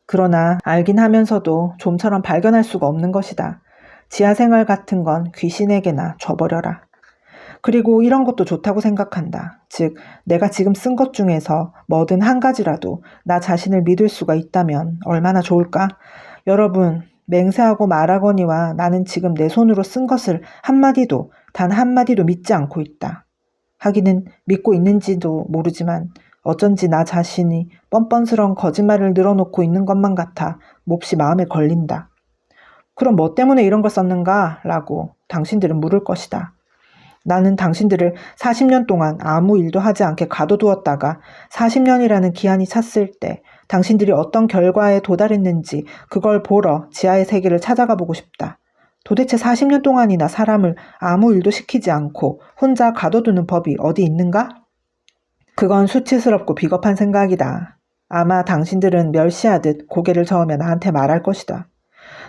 그러나 알긴 하면서도 좀처럼 발견할 수가 없는 것이다. 지하 생활 같은 건 귀신에게나 줘버려라. 그리고 이런 것도 좋다고 생각한다. 즉, 내가 지금 쓴 것 중에서 뭐든 한 가지라도 나 자신을 믿을 수가 있다면 얼마나 좋을까? 여러분, 맹세하고 말하거니와 나는 지금 내 손으로 쓴 것을 한마디도, 단 한마디도 믿지 않고 있다. 하기는 믿고 있는지도 모르지만 어쩐지 나 자신이 뻔뻔스러운 거짓말을 늘어놓고 있는 것만 같아 몹시 마음에 걸린다. 그럼 뭐 때문에 이런 걸 썼는가? 라고 당신들은 물을 것이다. 나는 당신들을 40년 동안 아무 일도 하지 않게 가둬두었다가 40년이라는 기한이 찼을 때 당신들이 어떤 결과에 도달했는지 그걸 보러 지하의 세계를 찾아가 보고 싶다. 도대체 40년 동안이나 사람을 아무 일도 시키지 않고 혼자 가둬두는 법이 어디 있는가? 그건 수치스럽고 비겁한 생각이다. 아마 당신들은 멸시하듯 고개를 저으며 나한테 말할 것이다.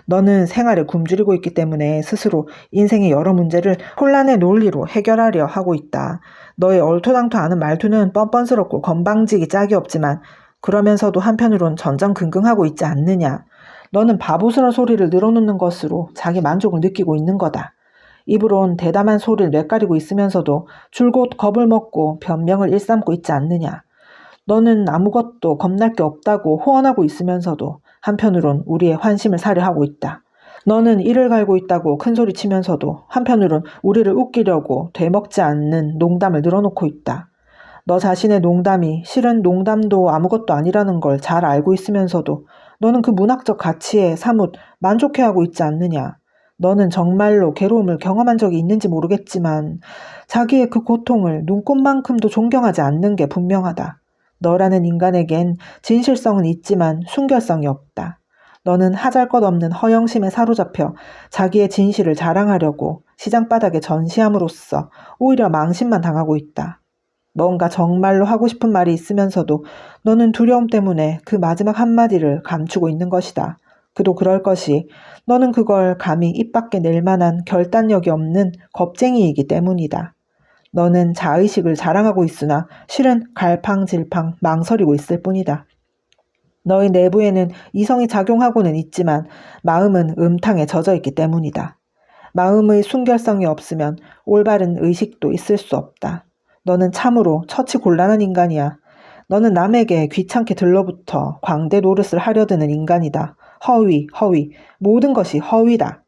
너는 생활에 굶주리고 있기 때문에 스스로 인생의 여러 문제를 혼란의 논리로 해결하려 하고 있다. 너의 얼토당토 않은 말투는 뻔뻔스럽고 건방지기 짝이 없지만 그러면서도 한편으론 전전긍긍하고 있지 않느냐. 너는 바보스러운 소리를 늘어놓는 것으로 자기 만족을 느끼고 있는 거다. 입으론 대담한 소리를 내까리고 있으면서도 줄곧 겁을 먹고 변명을 일삼고 있지 않느냐. 너는 아무것도 겁날 게 없다고 호언하고 있으면서도 한편으론 우리의 환심을 사려 하고 있다. 너는 이를 갈고 있다고 큰소리 치면서도 한편으론 우리를 웃기려고 되먹지 않는 농담을 늘어놓고 있다. 너 자신의 농담이 실은 농담도 아무것도 아니라는 걸 잘 알고 있으면서도 너는 그 문학적 가치에 사뭇 만족해하고 있지 않느냐. 너는 정말로 괴로움을 경험한 적이 있는지 모르겠지만 자기의 그 고통을 눈꽃만큼도 존경하지 않는 게 분명하다. 너라는 인간에겐 진실성은 있지만 순결성이 없다. 너는 하잘것없는 허영심에 사로잡혀 자기의 진실을 자랑하려고 시장바닥에 전시함으로써 오히려 망신만 당하고 있다. 뭔가 정말로 하고 싶은 말이 있으면서도 너는 두려움 때문에 그 마지막 한마디를 감추고 있는 것이다. 그도 그럴 것이 너는 그걸 감히 입 밖에 낼 만한 결단력이 없는 겁쟁이이기 때문이다. 너는 자의식을 자랑하고 있으나 실은 갈팡질팡 망설이고 있을 뿐이다. 너의 내부에는 이성이 작용하고는 있지만 마음은 음탕에 젖어 있기 때문이다. 마음의 순결성이 없으면 올바른 의식도 있을 수 없다. 너는 참으로 처치곤란한 인간이야. 너는 남에게 귀찮게 들러붙어 광대 노릇을 하려드는 인간이다. 허위, 허위. 모든 것이 허위다.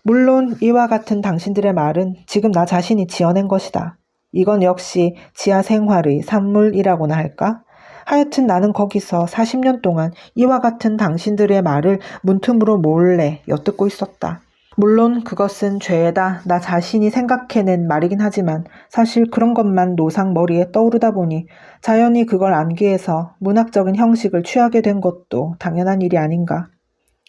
물론 이와 같은 당신들의 말은 지금 나 자신이 지어낸 것이다. 이건 역시 지하 생활의 산물이라고나 할까? 하여튼 나는 거기서 40년 동안 이와 같은 당신들의 말을 문틈으로 몰래 엿듣고 있었다. 물론 그것은 죄다 나 자신이 생각해낸 말이긴 하지만 사실 그런 것만 노상 머리에 떠오르다 보니 자연히 그걸 암기 해서 문학적인 형식을 취하게 된 것도 당연한 일이 아닌가.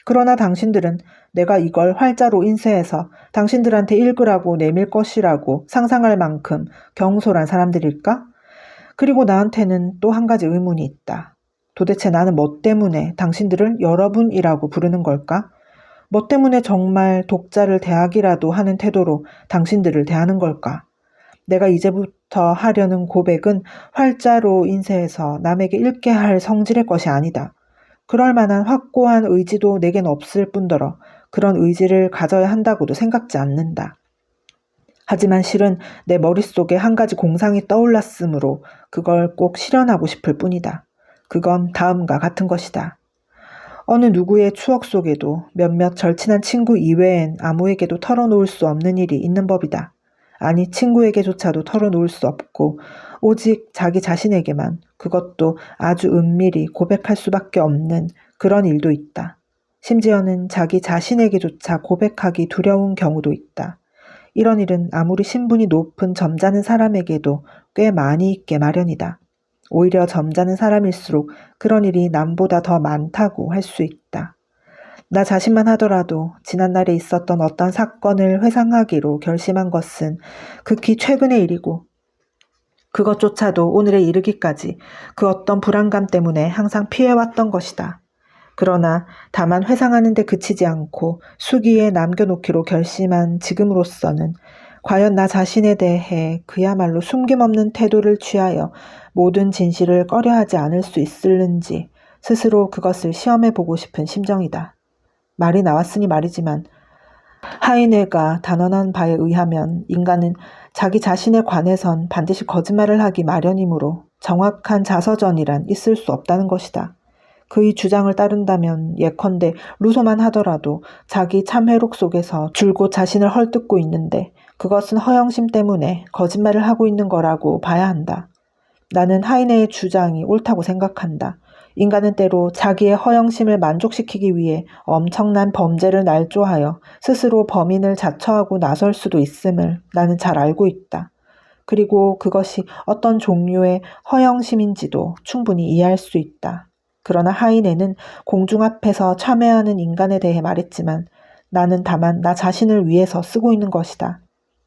그러나 당신들은 내가 이걸 활자로 인쇄해서 당신들한테 읽으라고 내밀 것이라고 상상할 만큼 경솔한 사람들일까? 그리고 나한테는 또 한 가지 의문이 있다. 도대체 나는 뭐 때문에 당신들을 여러분이라고 부르는 걸까? 뭐 때문에 정말 독자를 대하기라도 하는 태도로 당신들을 대하는 걸까? 내가 이제부터 하려는 고백은 활자로 인쇄해서 남에게 읽게 할 성질의 것이 아니다. 그럴 만한 확고한 의지도 내겐 없을 뿐더러 그런 의지를 가져야 한다고도 생각지 않는다. 하지만 실은 내 머릿속에 한 가지 공상이 떠올랐으므로 그걸 꼭 실현하고 싶을 뿐이다. 그건 다음과 같은 것이다. 어느 누구의 추억 속에도 몇몇 절친한 친구 이외엔 아무에게도 털어놓을 수 없는 일이 있는 법이다. 아니 친구에게조차도 털어놓을 수 없고 오직 자기 자신에게만 그것도 아주 은밀히 고백할 수밖에 없는 그런 일도 있다. 심지어는 자기 자신에게조차 고백하기 두려운 경우도 있다. 이런 일은 아무리 신분이 높은 점잖은 사람에게도 꽤 많이 있게 마련이다. 오히려 점잖은 사람일수록 그런 일이 남보다 더 많다고 할 수 있다. 나 자신만 하더라도 지난날에 있었던 어떤 사건을 회상하기로 결심한 것은 극히 최근의 일이고 그것조차도 오늘에 이르기까지 그 어떤 불안감 때문에 항상 피해왔던 것이다. 그러나 다만 회상하는 데 그치지 않고 수기에 남겨놓기로 결심한 지금으로서는 과연 나 자신에 대해 그야말로 숨김없는 태도를 취하여 모든 진실을 꺼려하지 않을 수 있을는지 스스로 그것을 시험해보고 싶은 심정이다. 말이 나왔으니 말이지만 하이네가 단언한 바에 의하면 인간은 자기 자신에 관해선 반드시 거짓말을 하기 마련이므로 정확한 자서전이란 있을 수 없다는 것이다. 그의 주장을 따른다면 예컨대 루소만 하더라도 자기 참회록 속에서 줄곧 자신을 헐뜯고 있는데 그것은 허영심 때문에 거짓말을 하고 있는 거라고 봐야 한다. 나는 하이네의 주장이 옳다고 생각한다. 인간은 때로 자기의 허영심을 만족시키기 위해 엄청난 범죄를 날조하여 스스로 범인을 자처하고 나설 수도 있음을 나는 잘 알고 있다. 그리고 그것이 어떤 종류의 허영심인지도 충분히 이해할 수 있다. 그러나 하이네는 공중 앞에서 참회하는 인간에 대해 말했지만 나는 다만 나 자신을 위해서 쓰고 있는 것이다.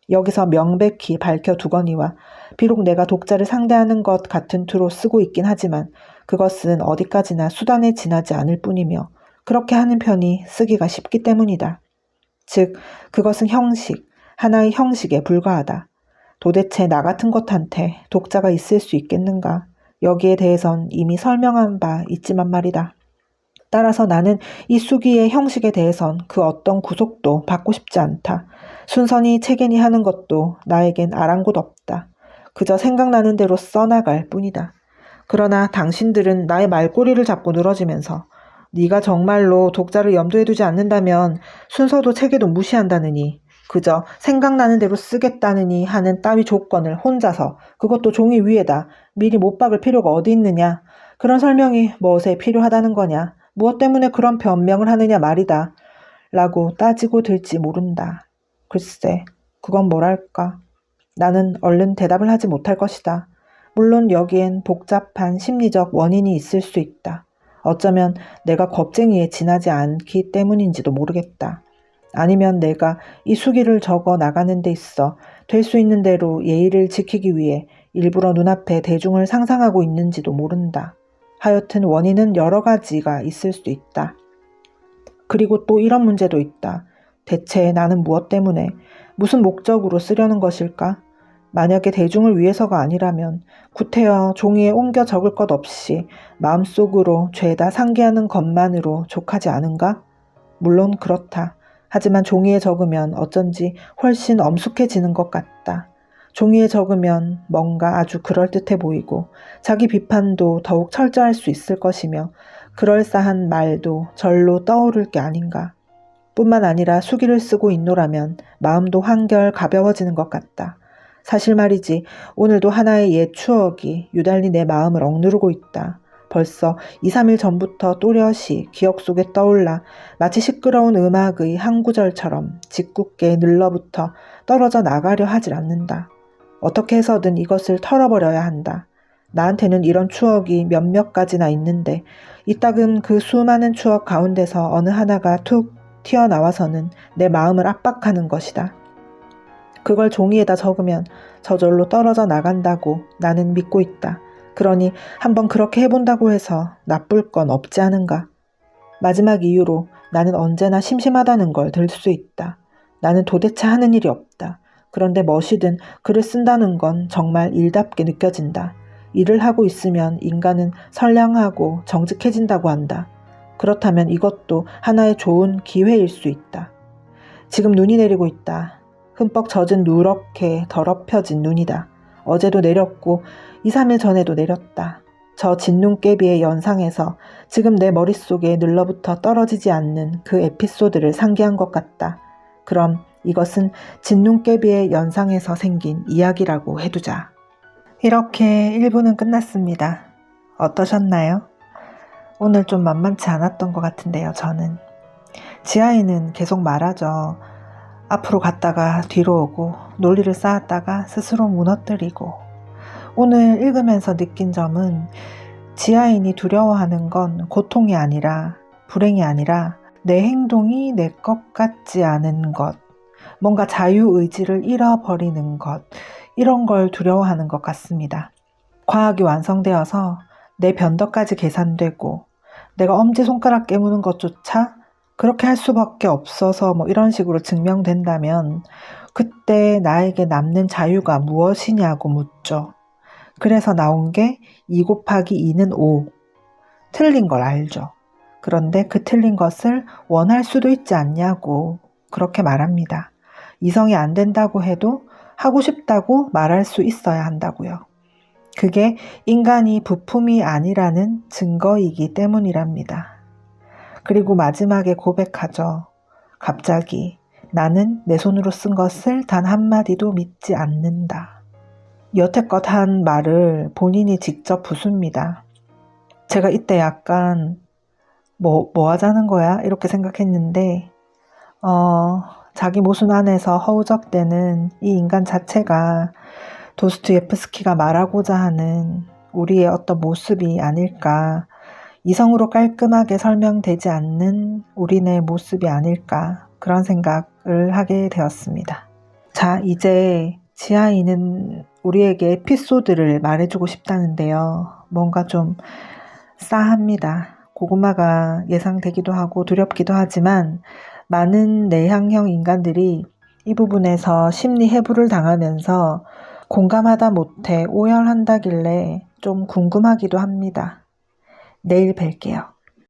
여기서 명백히 밝혀두거니와 비록 내가 독자를 상대하는 것 같은 투로 쓰고 있긴 하지만 그것은 어디까지나 수단에 지나지 않을 뿐이며 그렇게 하는 편이 쓰기가 쉽기 때문이다. 즉 그것은 형식, 하나의 형식에 불과하다. 도대체 나 같은 것한테 독자가 있을 수 있겠는가? 여기에 대해선 이미 설명한 바 있지만 말이다. 따라서 나는 이 수기의 형식에 대해선 그 어떤 구속도 받고 싶지 않다. 순선히 체계니 하는 것도 나에겐 아랑곳 없다. 그저 생각나는 대로 써나갈 뿐이다. 그러나 당신들은 나의 말꼬리를 잡고 늘어지면서 네가 정말로 독자를 염두에 두지 않는다면 순서도 체계도 무시한다느니 그저 생각나는 대로 쓰겠다느니 하는 따위 조건을 혼자서 그것도 종이 위에다 미리 못 박을 필요가 어디 있느냐. 그런 설명이 무엇에 필요하다는 거냐. 무엇 때문에 그런 변명을 하느냐 말이다. 라고 따지고 들지 모른다. 글쎄, 그건 뭐랄까. 나는 얼른 대답을 하지 못할 것이다. 물론 여기엔 복잡한 심리적 원인이 있을 수 있다. 어쩌면 내가 겁쟁이에 지나지 않기 때문인지도 모르겠다. 아니면 내가 이 수기를 적어 나가는 데 있어 될 수 있는 대로 예의를 지키기 위해 일부러 눈앞에 대중을 상상하고 있는지도 모른다. 하여튼 원인은 여러 가지가 있을 수도 있다. 그리고 또 이런 문제도 있다. 대체 나는 무엇 때문에, 무슨 목적으로 쓰려는 것일까? 만약에 대중을 위해서가 아니라면 구태여 종이에 옮겨 적을 것 없이 마음속으로 죄다 상기하는 것만으로 족하지 않은가? 물론 그렇다. 하지만 종이에 적으면 어쩐지 훨씬 엄숙해지는 것 같다. 종이에 적으면 뭔가 아주 그럴듯해 보이고 자기 비판도 더욱 철저할 수 있을 것이며 그럴싸한 말도 절로 떠오를 게 아닌가. 뿐만 아니라 수기를 쓰고 있노라면 마음도 한결 가벼워지는 것 같다. 사실 말이지 오늘도 하나의 옛 추억이 유달리 내 마음을 억누르고 있다. 벌써 2, 3일 전부터 또렷이 기억 속에 떠올라 마치 시끄러운 음악의 한 구절처럼 짓궂게 늘러붙어 떨어져 나가려 하질 않는다. 어떻게 해서든 이것을 털어버려야 한다. 나한테는 이런 추억이 몇몇 가지나 있는데 이따금 그 수많은 추억 가운데서 어느 하나가 툭 튀어나와서는 내 마음을 압박하는 것이다. 그걸 종이에다 적으면 저절로 떨어져 나간다고 나는 믿고 있다. 그러니 한번 그렇게 해본다고 해서 나쁠 건 없지 않은가. 마지막 이유로 나는 언제나 심심하다는 걸 들 수 있다. 나는 도대체 하는 일이 없다. 그런데 멋이든 글을 쓴다는 건 정말 일답게 느껴진다. 일을 하고 있으면 인간은 선량하고 정직해진다고 한다. 그렇다면 이것도 하나의 좋은 기회일 수 있다. 지금 눈이 내리고 있다. 흠뻑 젖은 누렇게 더럽혀진 눈이다. 어제도 내렸고 2, 3일 전에도 내렸다. 저 진눈깨비의 연상에서 지금 내 머릿속에 늘러붙어 떨어지지 않는 그 에피소드를 상기한 것 같다. 그럼 이것은 진눈깨비의 연상에서 생긴 이야기라고 해두자. 이렇게 1부는 끝났습니다. 어떠셨나요? 오늘 좀 만만치 않았던 것 같은데요, 저는. 지아이는 계속 말하죠. 앞으로 갔다가 뒤로 오고 논리를 쌓았다가 스스로 무너뜨리고. 오늘 읽으면서 느낀 점은 지아인이 두려워하는 건 고통이 아니라 불행이 아니라 내 행동이 내 것 같지 않은 것, 뭔가 자유의지를 잃어버리는 것, 이런 걸 두려워하는 것 같습니다. 과학이 완성되어서 내 변덕까지 계산되고 내가 엄지손가락 깨무는 것조차 그렇게 할 수밖에 없어서 이런 식으로 증명된다면 그때 나에게 남는 자유가 무엇이냐고 묻죠. 그래서 나온 게 2 곱하기 2는 5. 틀린 걸 알죠. 그런데 그 틀린 것을 원할 수도 있지 않냐고 그렇게 말합니다. 이성이 안 된다고 해도 하고 싶다고 말할 수 있어야 한다고요. 그게 인간이 부품이 아니라는 증거이기 때문이랍니다. 그리고 마지막에 고백하죠. 갑자기 나는 내 손으로 쓴 것을 단 한마디도 믿지 않는다. 여태껏 한 말을 본인이 직접 부숩니다. 제가 이때 약간 뭐 하자는 거야? 이렇게 생각했는데 자기 모순 안에서 허우적대는 이 인간 자체가 도스토옙스키가 말하고자 하는 우리의 어떤 모습이 아닐까. 이성으로 깔끔하게 설명되지 않는 우리네 모습이 아닐까. 그런 생각을 하게 되었습니다. 자, 이제 지아이는 우리에게 에피소드를 말해주고 싶다는데요. 뭔가 좀 싸합니다. 고구마가 예상되기도 하고 두렵기도 하지만 많은 내향형 인간들이 이 부분에서 심리 해부를 당하면서 공감하다 못해 오열한다길래 좀 궁금하기도 합니다. 내일 뵐게요.